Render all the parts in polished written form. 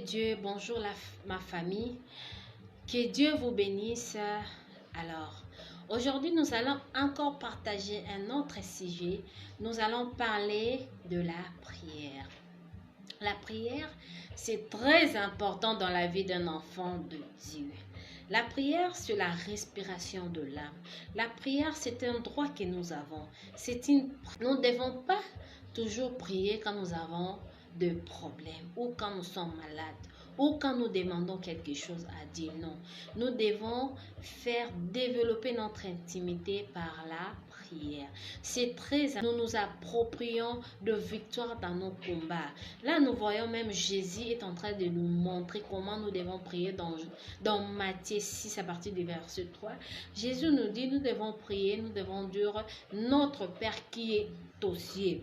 Dieu, bonjour ma famille, que Dieu vous bénisse. Alors, aujourd'hui nous allons encore partager un autre sujet. Nous allons parler de la prière. La prière, c'est très important dans la vie d'un enfant de Dieu. La prière, c'est la respiration de l'âme. La prière, c'est un droit que nous avons. Nous ne devons pas toujours prier quand nous avons de problèmes ou quand nous sommes malades ou quand nous demandons quelque chose à Dieu. Non, nous devons faire développer notre intimité par la prière. C'est très... Nous nous approprions de victoire dans nos combats. Là, nous voyons même Jésus est en train de nous montrer comment nous devons prier dans Matthieu 6 à partir du verset 3. Jésus nous dit, nous devons prier, nous devons dire notre Père qui est aux cieux.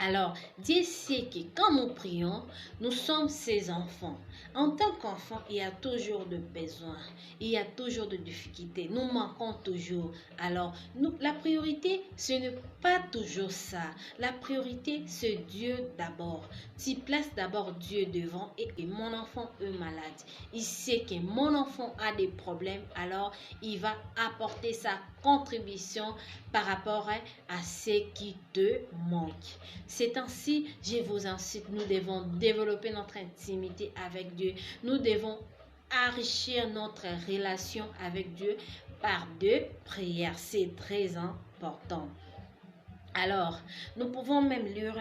Alors, Dieu sait que quand nous prions, nous sommes ses enfants. En tant qu'enfant, il y a toujours de besoins, il y a toujours de difficultés, nous manquons toujours. Alors, la priorité, ce n'est pas toujours ça. La priorité, c'est Dieu d'abord. Tu places d'abord Dieu devant et mon enfant est malade. Il sait que mon enfant a des problèmes, alors il va apporter sa contribution par rapport à ce qui te manque. C'est ainsi, je vous incite, nous devons développer notre intimité avec Dieu. Nous devons enrichir notre relation avec Dieu par deux prières. C'est très important. Alors, nous pouvons même lire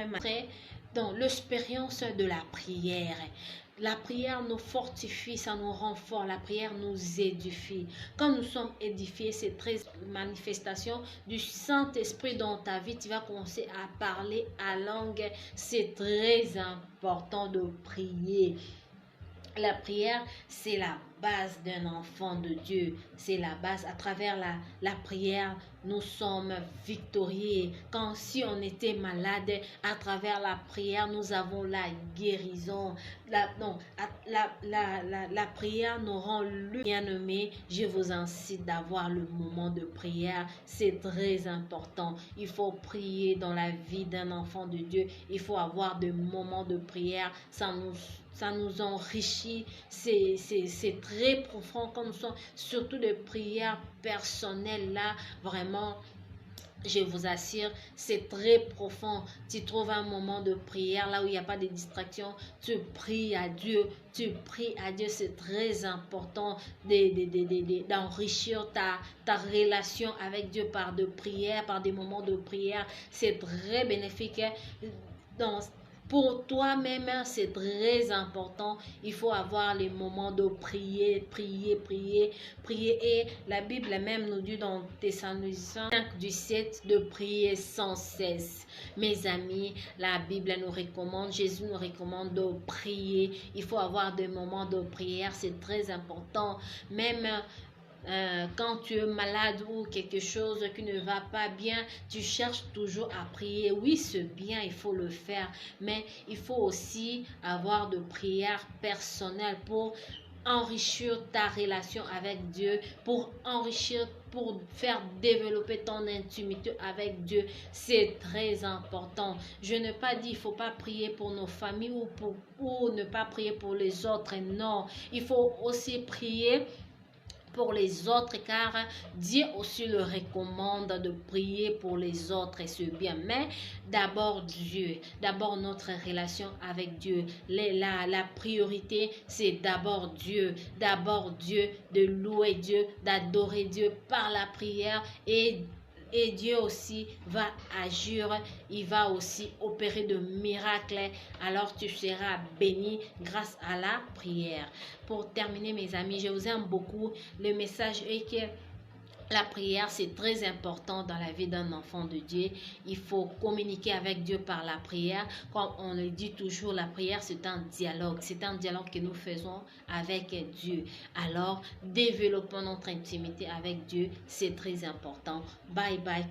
dans l'expérience de la prière. La prière nous fortifie, ça nous rend fort. La prière nous édifie. Quand nous sommes édifiés, c'est très manifestation du Saint-Esprit dans ta vie. Tu vas commencer à parler à langue. C'est très important de prier. La prière, c'est la base d'un enfant de Dieu. C'est la base. À travers la prière, nous sommes victorieux. Quand si on était malade, à travers la prière, nous avons la guérison. La prière nous rend le bien-aimé. Je vous incite d'avoir le moment de prière. C'est très important. Il faut prier dans la vie d'un enfant de Dieu. Il faut avoir des moments de prière. Ça nous enrichit. C'est très profond comme ça. Surtout de prières personnelles là. Vraiment, je vous assure, c'est très profond. Tu trouves un moment de prière là où il n'y a pas de distraction. Tu pries à Dieu. Tu pries à Dieu. C'est très important d'enrichir ta relation avec Dieu par de prières, par des moments de prière. C'est très bénéfique. Pour toi-même, c'est très important. Il faut avoir les moments de prier. Et la Bible même nous dit dans Thessaloniciens 5:17 de prier sans cesse. Mes amis, la Bible nous recommande, Jésus nous recommande de prier. Il faut avoir des moments de prière, c'est très important. Même quand tu es malade ou quelque chose qui ne va pas bien, tu cherches toujours à prier. Oui, c'est bien, il faut le faire, mais il faut aussi avoir de prières personnelles pour enrichir ta relation avec Dieu, pour faire développer ton intimité avec Dieu. C'est très important. Je n'ai pas dit il ne faut pas prier pour nos familles ou ne pas prier pour les autres. Non, il faut aussi prier pour les autres, car Dieu aussi le recommande de prier pour les autres et c'est bien. Mais d'abord Dieu, d'abord notre relation avec Dieu. La priorité, c'est d'abord Dieu, de louer Dieu, d'adorer Dieu par la prière et Dieu aussi va agir, il va aussi opérer de miracles. Alors tu seras béni grâce à la prière. Pour terminer mes amis, je vous aime beaucoup. Le message est que la prière, c'est très important dans la vie d'un enfant de Dieu. Il faut communiquer avec Dieu par la prière. Comme on le dit toujours, la prière, c'est un dialogue. C'est un dialogue que nous faisons avec Dieu. Alors, développons notre intimité avec Dieu. C'est très important. Bye bye.